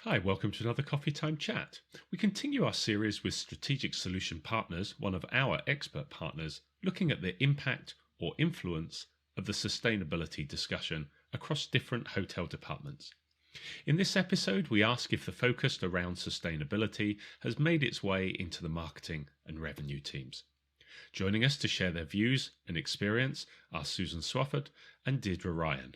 Hi, welcome to another Coffee Time Chat. We continue our series with Strategic Solution Partners, one of our expert partners, looking at the impact or influence of the sustainability discussion across different hotel departments. In this episode, we ask if the focus around sustainability has made its way into the marketing and revenue teams. Joining us to share their views and experience are Suzanne Swafford and Deirdre Ryan.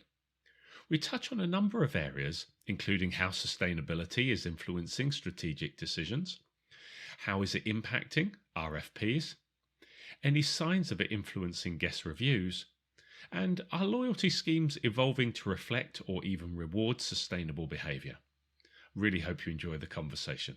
We touch on a number of areas, including how sustainability is influencing strategic decisions, how is it impacting RFPs, any signs of it influencing guest reviews, and are loyalty schemes evolving to reflect or even reward sustainable behaviour. Really hope you enjoy the conversation.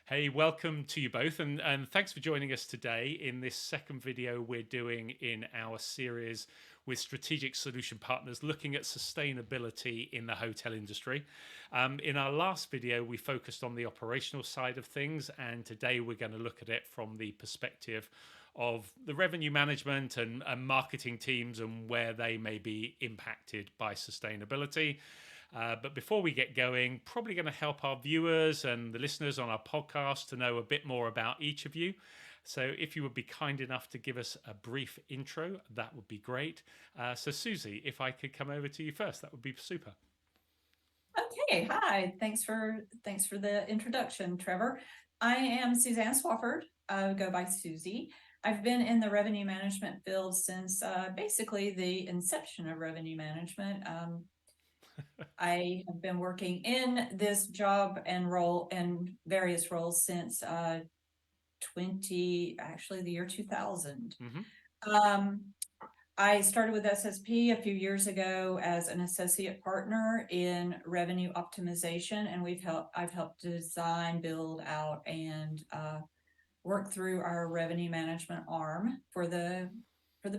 Hey, welcome to you both, and thanks for joining us today in this second video we're doing in our series with Strategic Solution Partners looking at sustainability in the hotel industry. In our last video, we focused on the operational side of things, and today we're going to look at it from the perspective of the revenue management and marketing teams and where they may be impacted by sustainability. But before we get going, probably going to help our viewers and the listeners on our podcast to know a bit more about each of you. So if you would be kind enough to give us a brief intro, that would be great. So Susie, if I could come over to you first, that would be super. Okay, hi. Thanks for the introduction, Trevor. I am Suzanne Swafford. I go by Susie. I've been in the revenue management field since basically the inception of revenue management. I have been working in this job and role and various roles since the year 2000. I started with SSP a few years ago as an associate partner in revenue optimization, and I've helped design, build out, and work through our revenue management arm for the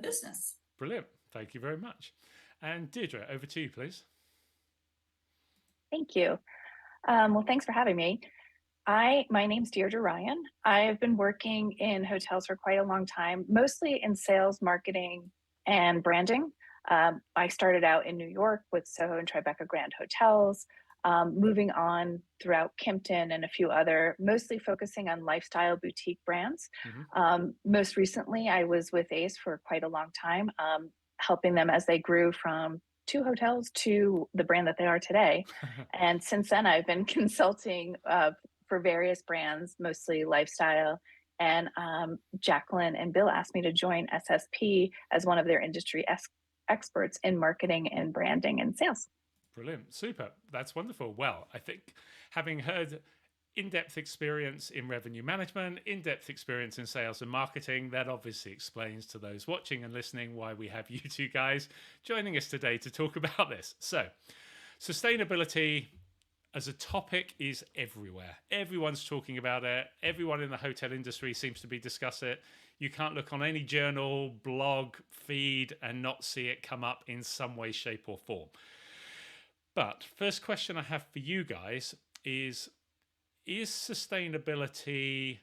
business. Brilliant. Thank you very much. And Deirdre, over to you, please. Thank you. Well, thanks for having me. My name's Deirdre Ryan. I've been working in hotels for quite a long time, mostly in sales, marketing, and branding. I started out in New York with Soho and Tribeca Grand Hotels, moving on throughout Kimpton and a few other, mostly focusing on lifestyle boutique brands. Most recently, I was with Ace for quite a long time, helping them as they grew from 2 hotels to the brand that they are today. And since then, I've been consulting for various brands, mostly lifestyle. And Jacqueline and Bill asked me to join SSP as one of their industry experts in marketing and branding and sales. Brilliant. Super. That's wonderful. Well, I think having heard in-depth experience in revenue management, in-depth experience in sales and marketing, that obviously explains to those watching and listening why we have you two guys joining us today to talk about this. So, sustainability as a topic is everywhere. Everyone's talking about it. Everyone in the hotel industry seems to be discussing it. You can't look on any journal, blog, feed and not see it come up in some way, shape or form. But first question I have for you guys is sustainability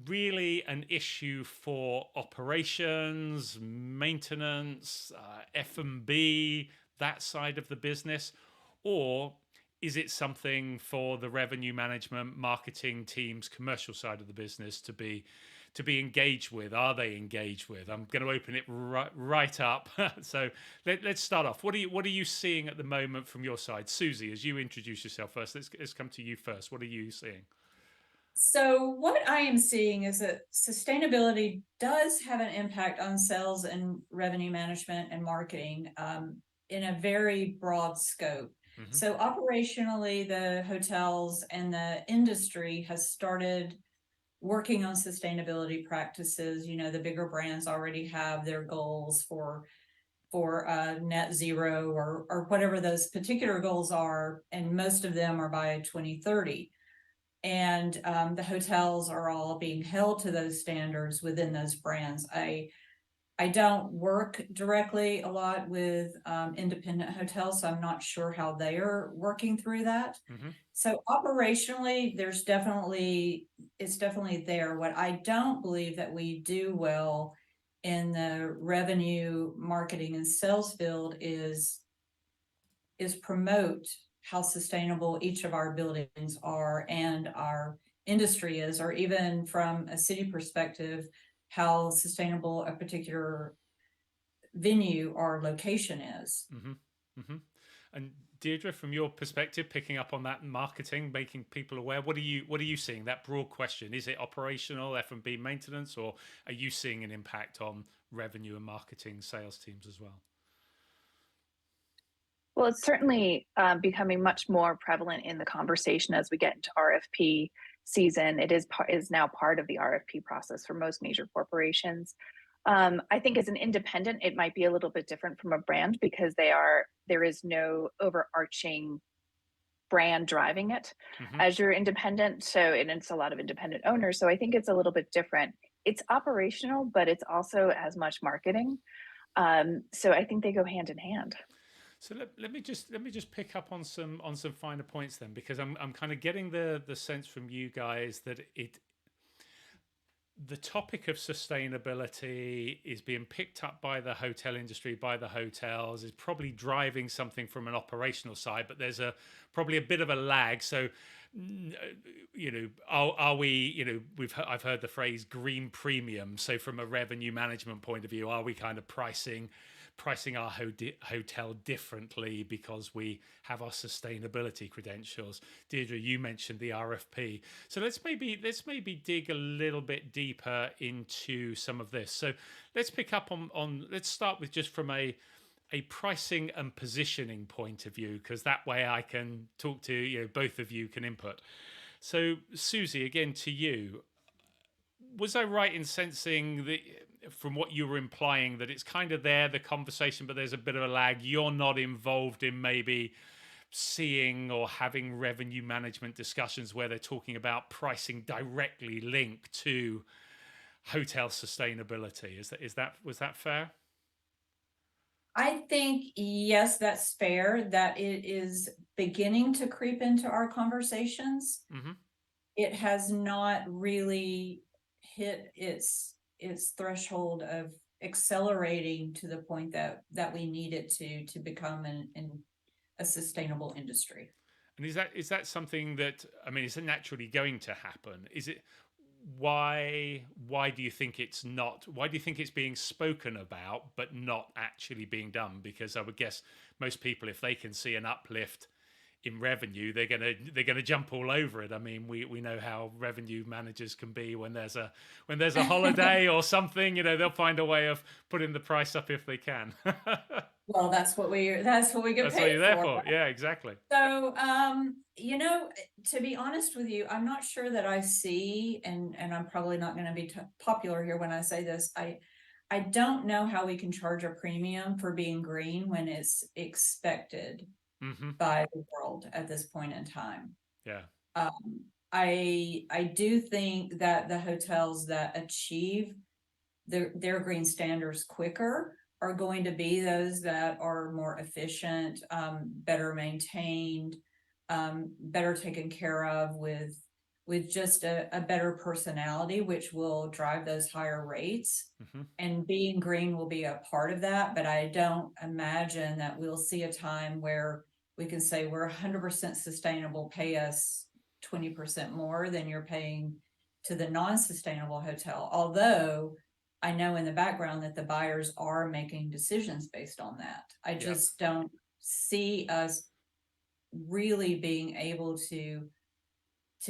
really an issue for operations, maintenance, F&B, that side of the business? Or is it something for the revenue management, marketing teams, commercial side of the business to be engaged with? Are they engaged with? I'm going to open it right up. So let's start off. What are you seeing at the moment from your side? Susie, as you introduce yourself first, let's come to you first. What are you seeing? So what I am seeing is that sustainability does have an impact on sales and revenue management and marketing in a very broad scope. So operationally, the hotels and the industry has started working on sustainability practices. You know, the bigger brands already have their goals for net zero or whatever those particular goals are, and most of them are by 2030. And the hotels are all being held to those standards within those brands. I don't work directly a lot with independent hotels, so I'm not sure how they are working through that. Mm-hmm. So operationally, it's definitely there. What I don't believe that we do well in the revenue marketing and sales field is promote how sustainable each of our buildings are and our industry is, or even from a city perspective, how sustainable a particular venue or location is. Mm-hmm. Mm-hmm. And Deirdre, from your perspective, picking up on that marketing, making people aware, what are you seeing? That broad question: is it operational, F&B maintenance, or are you seeing an impact on revenue and marketing sales teams as well? Well, it's certainly becoming much more prevalent in the conversation as we get into RFP season. It is now part of the RFP process for most major corporations. I think as an independent, it might be a little bit different from a brand because there is no overarching brand driving it Mm-hmm. as you're independent. So, and it's a lot of independent owners. So I think it's a little bit different. It's operational, but it's also as much marketing. So I think they go hand in hand. So let me just pick up on some finer points then, because I'm kind of getting the sense from you guys that the topic of sustainability is being picked up by the hotel industry, by the hotels, is probably driving something from an operational side, but there's probably a bit of a lag. So, are we, I've heard the phrase green premium. So from a revenue management point of view, are we kind of pricing our hotel differently because we have our sustainability credentials? Deirdre, you mentioned the RFP, so let's maybe dig a little bit deeper into some of this. So let's pick up on let's start with just from a pricing and positioning point of view, because that way I can talk to both of you can input. So Susie, again to you, was I right in sensing that from what you were implying that it's kind of there, the conversation, but there's a bit of a lag? You're not involved in maybe seeing or having revenue management discussions where they're talking about pricing directly linked to hotel sustainability. Was that fair? I think, yes, that's fair, that it is beginning to creep into our conversations. Mm-hmm. It has not really hit its threshold of accelerating to the point that we need it to become a sustainable industry. And is that something that, I mean, is it naturally going to happen? Is it, why do you think it's not? Why do you think it's being spoken about but not actually being done? Because I would guess most people, if they can see an uplift in revenue, they're gonna jump all over it. I mean, we know how revenue managers can be when there's a holiday or something. They'll find a way of putting the price up if they can. Well, that's what we get That's paid what you're there for. for. Yeah, exactly. So, to be honest with you, I'm not sure that I see, and I'm probably not going to be popular here when I say this. I don't know how we can charge a premium for being green when it's expected Mm-hmm. by the world at this point in time. Yeah. I do think that the hotels that achieve their green standards quicker are going to be those that are more efficient, better maintained, better taken care of, with just a better personality, which will drive those higher rates. Mm-hmm. And being green will be a part of that, but I don't imagine that we'll see a time where we can say we're 100% sustainable, pay us 20% more than you're paying to the non-sustainable hotel. Although I know in the background that the buyers are making decisions based on that. I just don't see us really being able to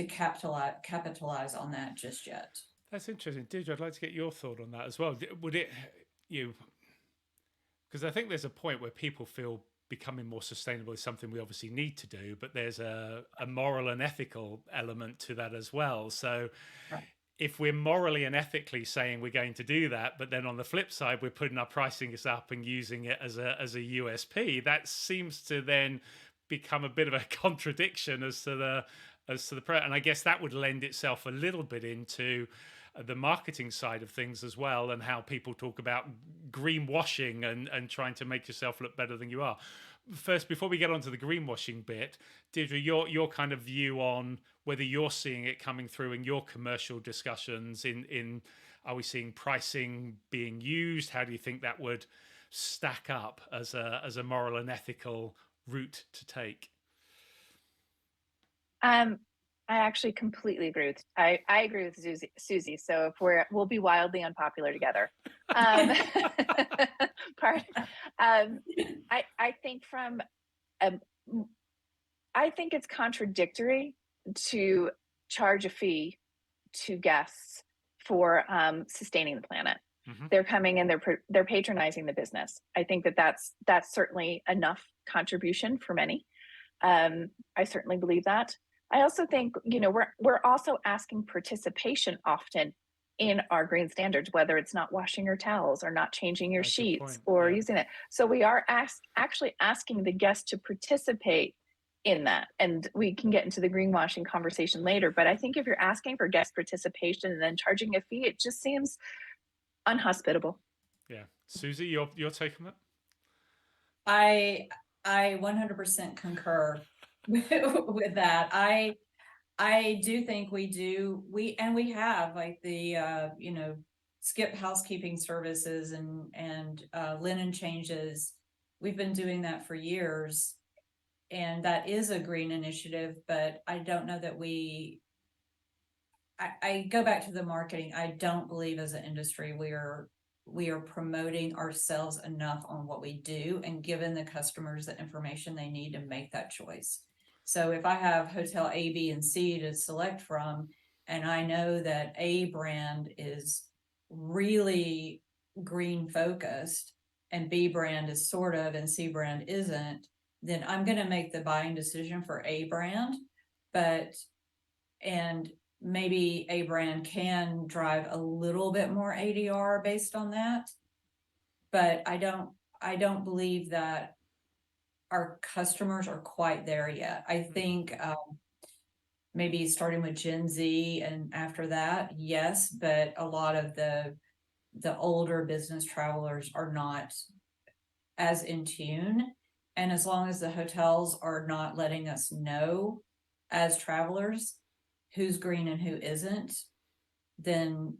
capitalize on that just yet. That's interesting. Deirdre, I'd like to get your thought on that as well. Would it, because I think there's a point where people feel becoming more sustainable is something we obviously need to do, but there's a moral and ethical element to that as well. So Right. If we're morally and ethically saying we're going to do that, but then on the flip side, we're putting our pricing up and using it as a USP, that seems to then become a bit of a contradiction as to the and I guess that would lend itself a little bit into the marketing side of things as well, and how people talk about greenwashing and trying to make yourself look better than you are. First, before we get on to the greenwashing bit, Deirdre, your kind of view on whether you're seeing it coming through in your commercial discussions. In are we seeing pricing being used? How do you think that would stack up as a moral and ethical route to take? I actually completely agree with I agree with Susie. So if we'll be wildly unpopular together. I think I think it's contradictory to charge a fee to guests for sustaining the planet. Mm-hmm. They're coming and they're patronizing the business. I think that's certainly enough contribution for many. I certainly believe that. I also think, we're also asking participation often in our green standards, whether it's not washing your towels or not changing your sheets or using it. So we are actually asking the guests to participate in that. And we can get into the greenwashing conversation later. But I think if you're asking for guest participation and then charging a fee, it just seems unhospitable. Yeah. Susie, your take on that? I 100% concur with that. I do think we have like the skip housekeeping services and linen changes. We've been doing that for years, and that is a green initiative, but I don't know that I go back to the marketing. I don't believe as an industry we are promoting ourselves enough on what we do and giving the customers the information they need to make that choice. So if I have hotel A, B, and C to select from, and I know that A brand is really green focused and B brand is sort of and C brand isn't, then I'm going to make the buying decision for A brand. And maybe A brand can drive a little bit more ADR based on that. But I don't believe that our customers are quite there yet. I think maybe starting with Gen Z and after that, yes, but a lot of the older business travelers are not as in tune. And as long as the hotels are not letting us know as travelers who's green and who isn't, then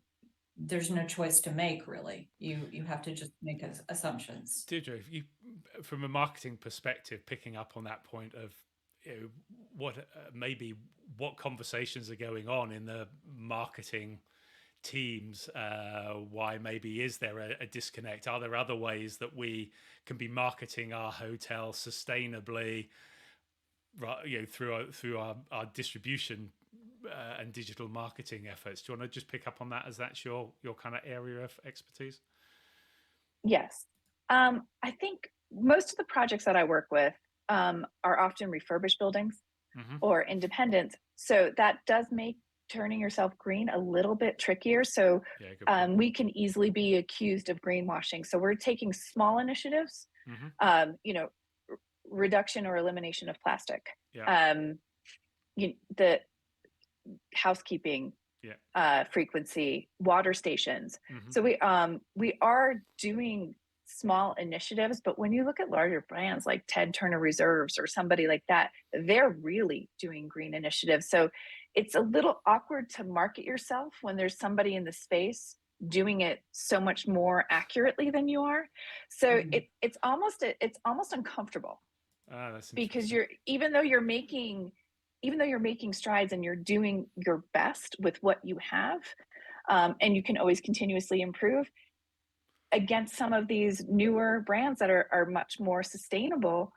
there's no choice to make, really. You have to just make assumptions. Deirdre, from a marketing perspective, picking up on that point of what conversations are going on in the marketing teams, why maybe is there a disconnect? Are there other ways that we can be marketing our hotel sustainably, through our distribution and digital marketing efforts? Do you want to just pick up on that, as that's your kind of area of expertise? Yes. I think most of the projects that I work with are often refurbished buildings or independents. So that does make turning yourself green a little bit trickier. So we can easily be accused of greenwashing. So we're taking small initiatives, reduction or elimination of plastic, the housekeeping frequency, water stations. So we are doing small initiatives, but when you look at larger brands like Ted Turner Reserves or somebody like that, they're really doing green initiatives. So it's a little awkward to market yourself when there's somebody in the space doing it so much more accurately than you are. So it's almost uncomfortable because even though you're making strides and you're doing your best with what you have, and you can always continuously improve against some of these newer brands that are much more sustainable,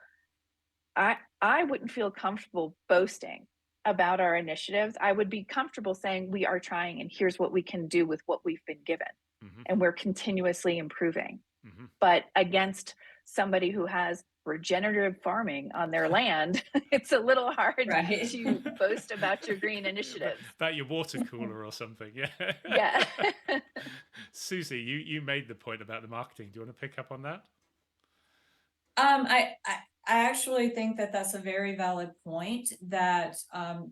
I wouldn't feel comfortable boasting about our initiatives. I would be comfortable saying we are trying and here's what we can do with what we've been given. And we're continuously improving. But against somebody who has regenerative farming on their land, it's a little hard to boast about your green initiatives. About your water cooler or something, Yeah. Susie, you made the point about the marketing. Do you want to pick up on that? I actually think that that's a very valid point, that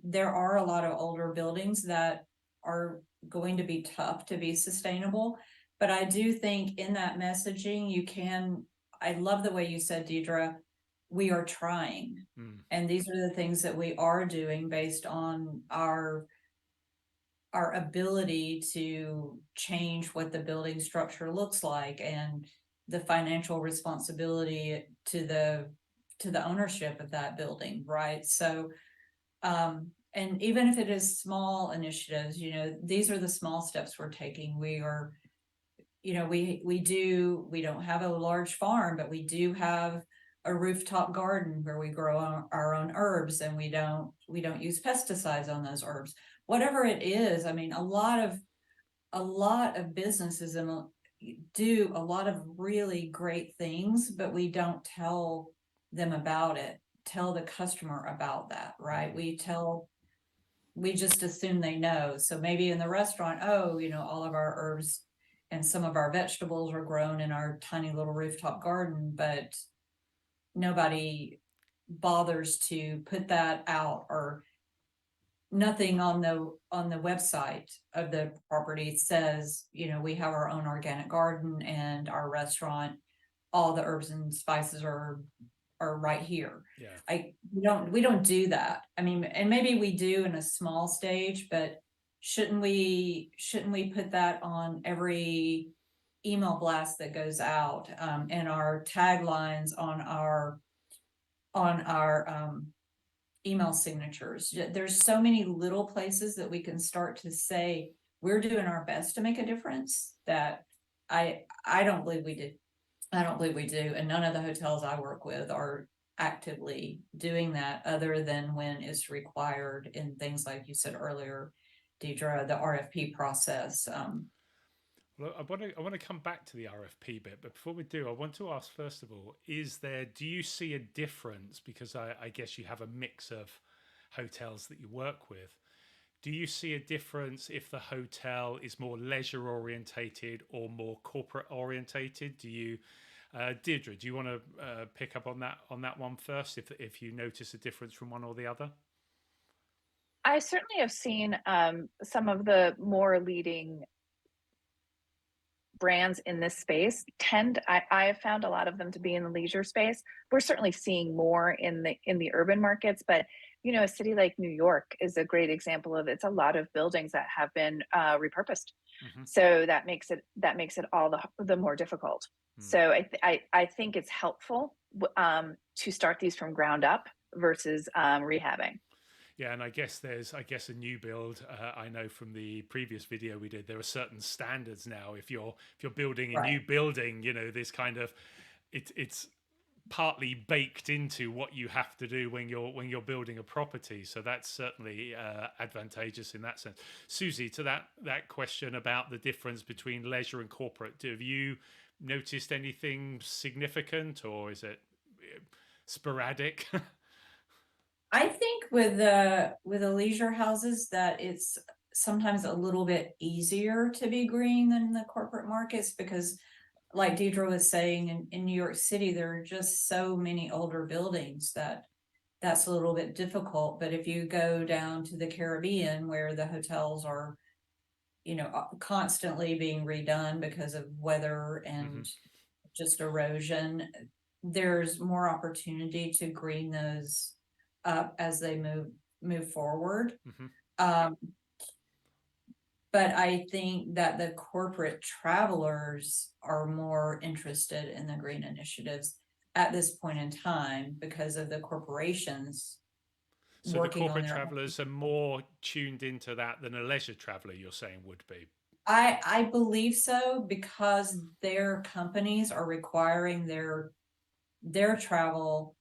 there are a lot of older buildings that are going to be tough to be sustainable. But I do think in that messaging, I love the way you said, Deirdre, we are trying. And these are the things that we are doing based on our ability to change what the building structure looks like and the financial responsibility to the ownership of that building, right? So and even if it is small initiatives, these are the small steps we're taking. We are, we don't have a large farm, but we do have a rooftop garden where we grow our own herbs, and we don't use pesticides on those herbs. Whatever it is, I mean, a lot of businesses do a lot of really great things, but we don't tell them about it, tell the customer about that, right? We just assume they know. So maybe in the restaurant, all of our herbs and some of our vegetables are grown in our tiny little rooftop garden, but nobody bothers to put that out, or nothing on the website of the property says, we have our own organic garden, and our restaurant, all the herbs and spices are right here. Yeah. We don't do that. I mean, and maybe we do in a small stage, but shouldn't we put that on every email blast that goes out, and our taglines on our email signatures? There's so many little places that we can start to say we're doing our best to make a difference, that I don't believe we do. I don't believe we do. And none of the hotels I work with are actively doing that, other than when it's required in things like you said earlier, Deirdre, the RFP process. Well, I want to come back to the RFP bit, but before we do, I want to ask, first of all, do you see a difference? Because I guess you have a mix of hotels that you work with. Do you see a difference if the hotel is more leisure orientated or more corporate orientated? Deirdre, do you want to pick up on that one first, if you notice a difference from one or the other? I certainly have seen some of the more leading brands in this space I have found a lot of them to be in the leisure space. We're certainly seeing more in the urban markets, but a city like New York is a great example of, it's a lot of buildings that have been repurposed. So that makes it all the more difficult. So I think it's helpful to start these from ground up versus rehabbing. Yeah, and I guess a new build. I know from the previous video we did, there are certain standards now. If you're building a new building, this kind of it's partly baked into what you have to do when you're building a property. So that's certainly advantageous in that sense. Susie, to that question about the difference between leisure and corporate, have you noticed anything significant, or is it sporadic? I think with the leisure houses that it's sometimes a little bit easier to be green than the corporate markets, because like Deirdre was saying, in New York City, there are just so many older buildings that's a little bit difficult. But if you go down to the Caribbean, where the hotels are, constantly being redone because of weather and just erosion, there's more opportunity to green those up as they move forward. But I think that the corporate travelers are more interested in the green initiatives at this point in time because of the corporations. So the corporate travelers are more tuned into that than a leisure traveler, you're saying, would be? I believe so, because their companies are requiring their travel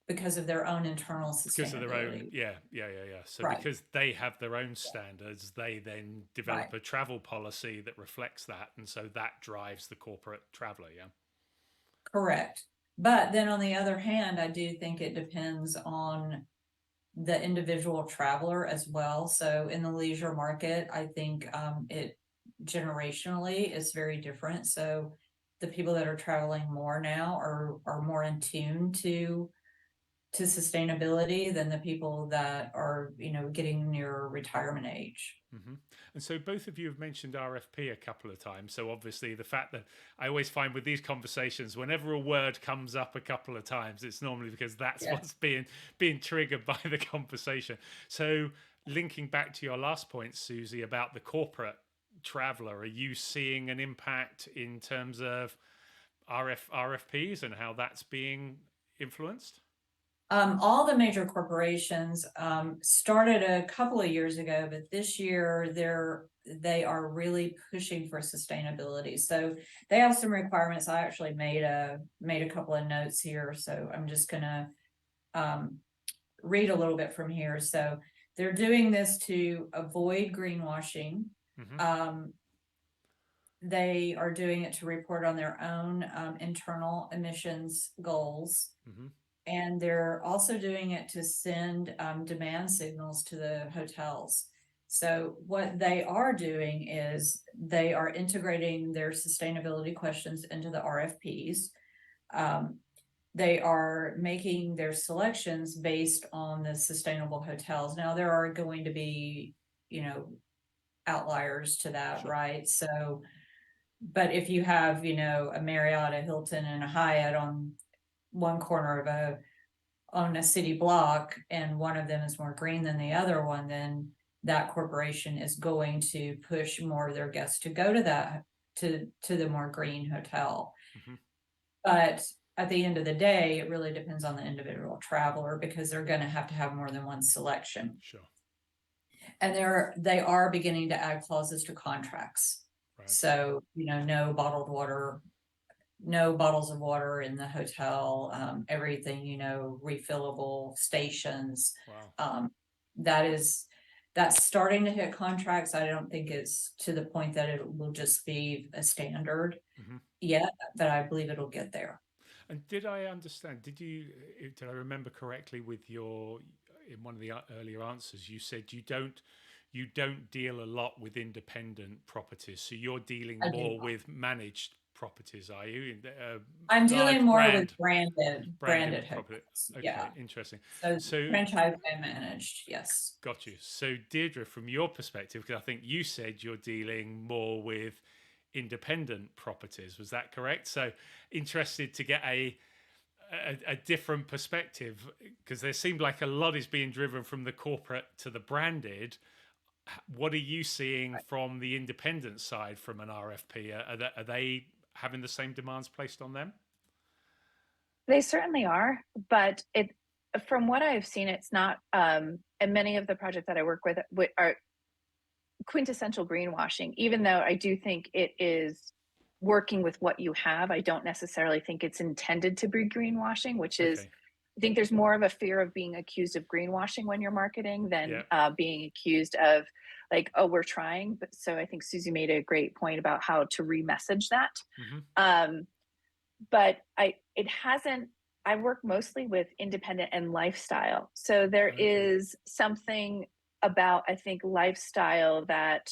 because of their own internal sustainability. Because of their own, yeah. So because they have their own standards, they then develop a travel policy that reflects that, and so that drives the corporate traveler, yeah? Correct. But then on the other hand, I do think it depends on the individual traveler as well. So in the leisure market, I think it generationally is very different. So the people that are traveling more now are more in tune to to sustainability than the people that are, getting near retirement age. Mm-hmm. And so both of you have mentioned RFP a couple of times. So obviously the fact that I always find with these conversations, whenever a word comes up a couple of times, it's normally because that's what's being triggered by the conversation. So linking back to your last point, Susie, about the corporate traveler, are you seeing an impact in terms of RFPs and how that's being influenced? All the major corporations started a couple of years ago, but this year they are really pushing for sustainability. So they have some requirements. I actually made a couple of notes here, so I'm just gonna read a little bit from here. So they're doing this to avoid greenwashing. They are doing it to report on their own internal emissions goals. And they're also doing it to send demand signals to the hotels. So what they are doing is they are integrating their sustainability questions into the RFPs. They are making their selections based on the sustainable hotels. Now there are going to be, outliers to that, Sure. right? So, but if you have, a Marriott, a Hilton, and a Hyatt on one corner of on a city block, and one of them is more green than the other one, then that corporation is going to push more of their guests to go to that to the more green hotel. But at the end of the day, it really depends on the individual traveler, because they're going to have more than one selection. Sure. And they are beginning to add clauses to contracts. Right. So, no bottled water, no bottles of water in the hotel, everything, refillable stations. Wow. That's starting to hit contracts. I don't think it's to the point that it will just be a standard yet, but I believe it'll get there. And did I understand, did I remember correctly with in one of the earlier answers, you said you don't deal a lot with independent properties, so you're dealing more with managed properties, are you? I'm dealing more with branded hotels. Okay, yeah. Interesting. So franchise and managed, yes. Got you. So Deirdre, from your perspective, because I think you said you're dealing more with independent properties, was that correct? So interested to get a different perspective, because there seemed like a lot is being driven from the corporate to the branded. What are you seeing from the independent side from an RFP? Are they having the same demands placed on them? They certainly are, but from what I've seen, it's not, and many of the projects that I work with are quintessential greenwashing, even though I do think it is working with what you have. I don't necessarily think it's intended to be greenwashing, which is, I think there's more of a fear of being accused of greenwashing when you're marketing than being accused of like, oh, we're trying. But so I think Susie made a great point about how to re-message that. But I work mostly with independent and lifestyle. So there is something about, I think, lifestyle that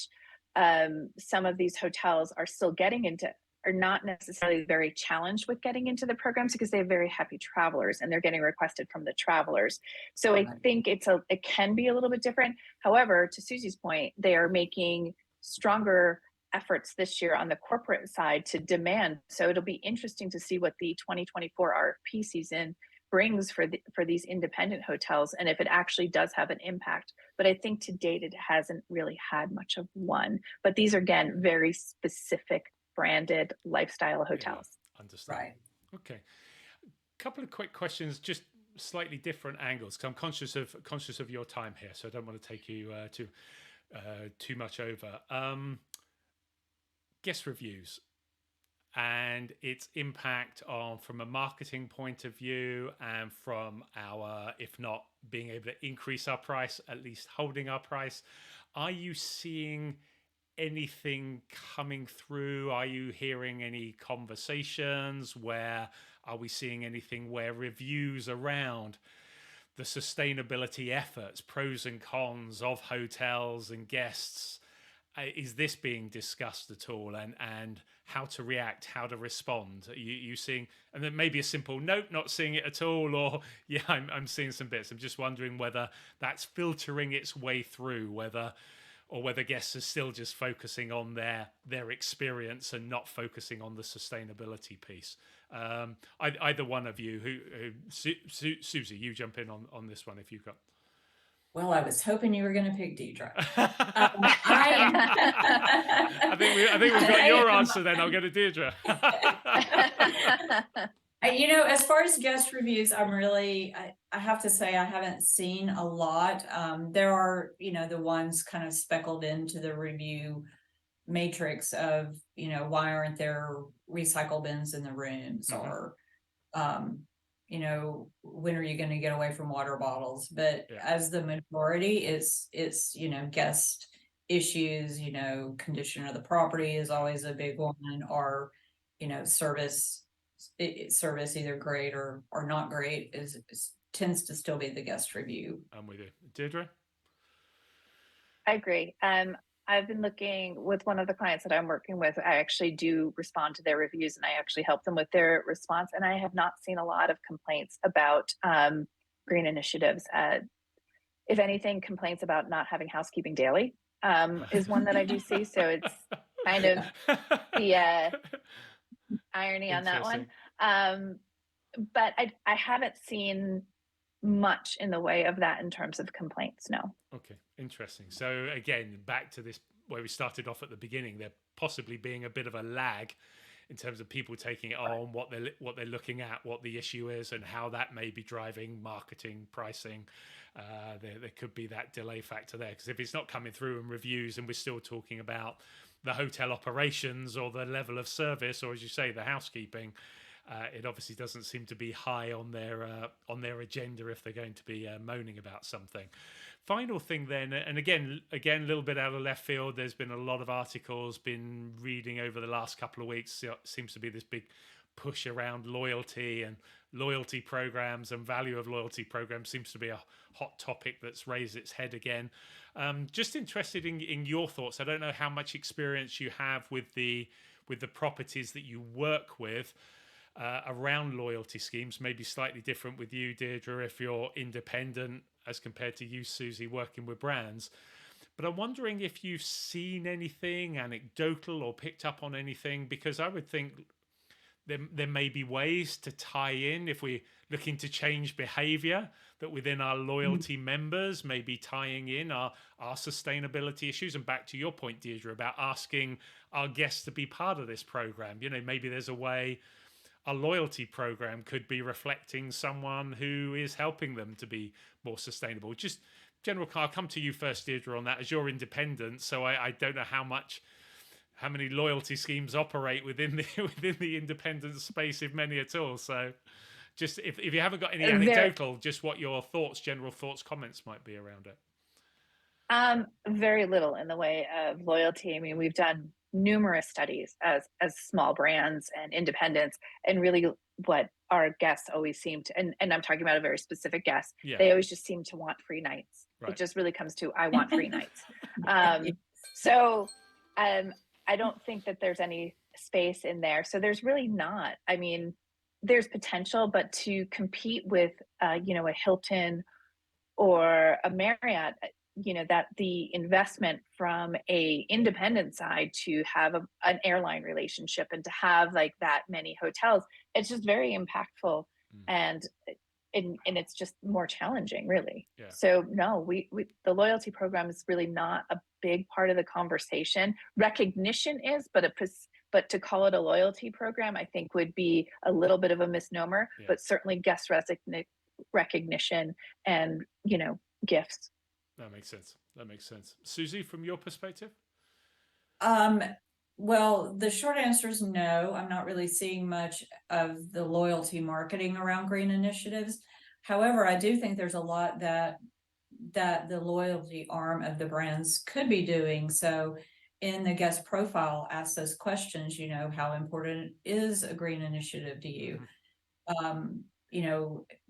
some of these hotels are still getting into, are not necessarily very challenged with getting into the programs because they have very happy travelers and they're getting requested from the travelers. So I think it can be a little bit different. However, to Susie's point, they are making stronger efforts this year on the corporate side to demand. So it'll be interesting to see what the 2024 RFP season brings for these independent hotels, and if it actually does have an impact. But I think to date it hasn't really had much of one. But these are, again, very specific branded lifestyle hotels. Understand. Right. Okay. A couple of quick questions, just slightly different angles, because I'm conscious of your time here, so I don't want to take you too much over. Guest reviews and its impact on, from a marketing point of view, and from our, if not being able to increase our price, at least holding our price. Are you seeing anything coming through? Are you hearing any conversations are we seeing anything where reviews around the sustainability efforts, pros and cons of hotels and guests, is this being discussed at all, and how to react, how to respond? Are you seeing, and then maybe a simple nope, not seeing it at all, or yeah, I'm seeing some bits. I'm just wondering whether that's filtering its way through, whether guests are still just focusing on their experience and not focusing on the sustainability piece. Either one of you, Susie, you jump in on this one if you've got. Well, I was hoping you were going to pick Deirdre. I think we've got your answer. Then I'll go to Deirdre. As far as guest reviews, I have to say I haven't seen a lot. There are, the ones kind of speckled into the review matrix of, why aren't there recycle bins in the rooms, Mm-hmm. or, when are you going to get away from water bottles? But as the majority, it's guest issues, condition of the property is always a big one, or, service either great or not great tends to still be the guest review. I'm with you. Deirdre? I agree. I've been looking with one of the clients that I'm working with. I actually do respond to their reviews, and I actually help them with their response. And I have not seen a lot of complaints about green initiatives. If anything, complaints about not having housekeeping daily is one that I do see. So it's kind of the irony on that one. But I haven't seen much in the way of that in terms of complaints. No. Okay, interesting. So again, back to this where we started off at the beginning, there possibly being a bit of a lag in terms of people taking it on, what they're looking at, what the issue is, and how that may be driving marketing, pricing. There could be that delay factor there, because if it's not coming through in reviews, and we're still talking about the hotel operations or the level of service, or as you say, the housekeeping, it obviously doesn't seem to be high on their agenda if they're going to be moaning about something. Final thing then, and again, a little bit out of left field, there's been a lot of articles been reading over the last couple of weeks. It seems to be this big push around loyalty and loyalty programs, and value of loyalty programs seems to be a hot topic that's raised its head again. Just interested in your thoughts. I don't know how much experience you have with the properties that you work with around loyalty schemes. Maybe slightly different with you, Deirdre, if you're independent as compared to you, Susie, working with brands. But I'm wondering if you've seen anything anecdotal or picked up on anything, because I would think there may be ways to tie in, if we're looking to change behavior, that within our loyalty members, maybe tying in our sustainability issues. And back to your point, Deirdre, about asking our guests to be part of this program. Maybe there's a way a loyalty program could be reflecting someone who is helping them to be more sustainable. Just general, I'll come to you first, Deirdre, on that, as you're independent. So I don't know how many loyalty schemes operate within the independent space, if many at all. So just if you haven't got any anecdotal, just what your general thoughts, comments might be around it. Very little in the way of loyalty. I mean, we've done numerous studies as small brands and independents, and really what our guests always seem to, and I'm talking about a very specific guest, they always just seem to want free nights. Right. It just really comes to, I want free nights. So I don't think that there's any space in there. So there's really not. I mean, there's potential, but to compete with, a Hilton or a Marriott, that the investment from a independent side to have an airline relationship and to have like that many hotels, it's just very impactful. And it's just more challenging, really. Yeah. So no, we the loyalty program is really not a big part of the conversation. Recognition is, but to call it a loyalty program, I think would be a little bit of a misnomer. Yeah. But certainly guest recognition and gifts. That makes sense. Susie, from your perspective? Well, the short answer is no. I'm not really seeing much of the loyalty marketing around green initiatives. However, I do think there's a lot that the loyalty arm of the brands could be doing. So in the guest profile, ask those questions, how important is a green initiative to you?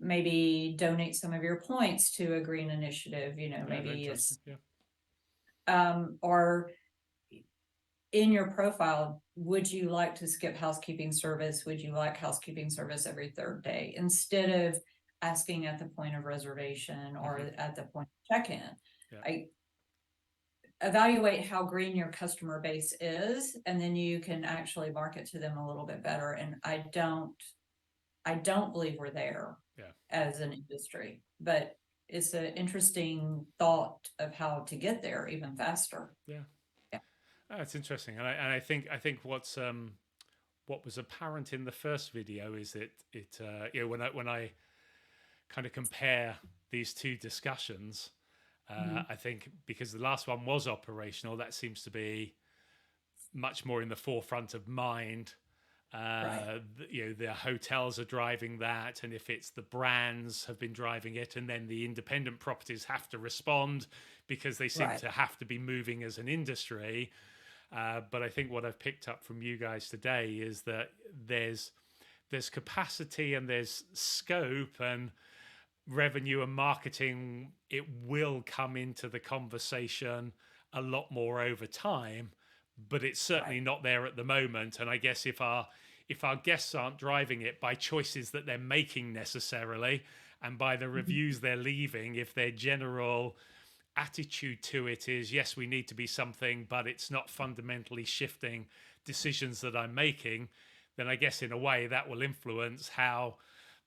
Maybe donate some of your points to a green initiative, maybe it's, or in your profile, would you like to skip housekeeping service? Would you like housekeeping service every third day? Instead of asking at the point of reservation or at the point of check-in. I evaluate how green your customer base is, and then you can actually market to them a little bit better. And I don't believe we're there as an industry, but it's an interesting thought of how to get there even faster. That's interesting. And I think what was apparent in the first video is that when I kind of compare these two discussions, I think because the last one was operational, that seems to be much more in the forefront of mind. The hotels are driving that, and if it's the brands have been driving it, and then the independent properties have to respond because they seem to have to be moving as an industry. But I think what I've picked up from you guys today is that there's capacity and there's scope, and revenue and marketing, it will come into the conversation a lot more over time, but it's certainly not there at the moment. And I guess if our guests aren't driving it by choices that they're making necessarily, and by the reviews they're leaving, if their general attitude to it is, yes, we need to be something, but it's not fundamentally shifting decisions that I'm making, then I guess in a way that will influence how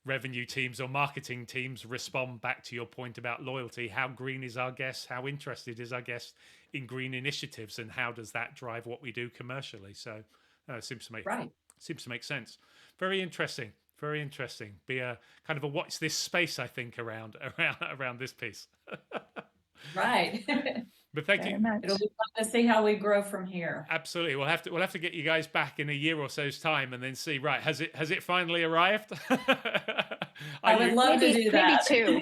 revenue teams or marketing teams respond back to your point about loyalty. How green is our guest? How interested is our guest in green initiatives? And how does that drive what we do commercially? So it seems to make sense. Very interesting. Very interesting. Be a kind of a watch this space, I think, around this piece. Right. But thank you. It'll be fun to see how we grow from here. Absolutely. We'll have to get you guys back in a year or so's time and then see, right, has it finally arrived? I would love to do that. Maybe two.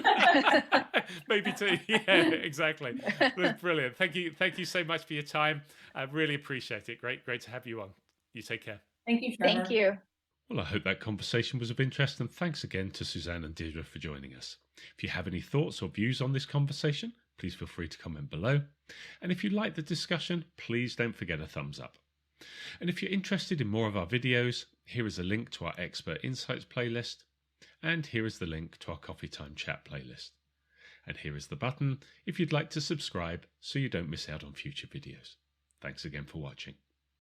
Maybe two. Yeah, exactly. That's brilliant. Thank you so much for your time. I really appreciate it. Great to have you on. You take care. Thank you, Trevor. Thank you. Well, I hope that conversation was of interest, and thanks again to Suzanne and Deirdre for joining us. If you have any thoughts or views on this conversation, please feel free to comment below. And if you like the discussion, please don't forget a thumbs up. And if you're interested in more of our videos, here is a link to our Expert Insights playlist. And here is the link to our Coffee Time Chat playlist. And here is the button if you'd like to subscribe so you don't miss out on future videos. Thanks again for watching.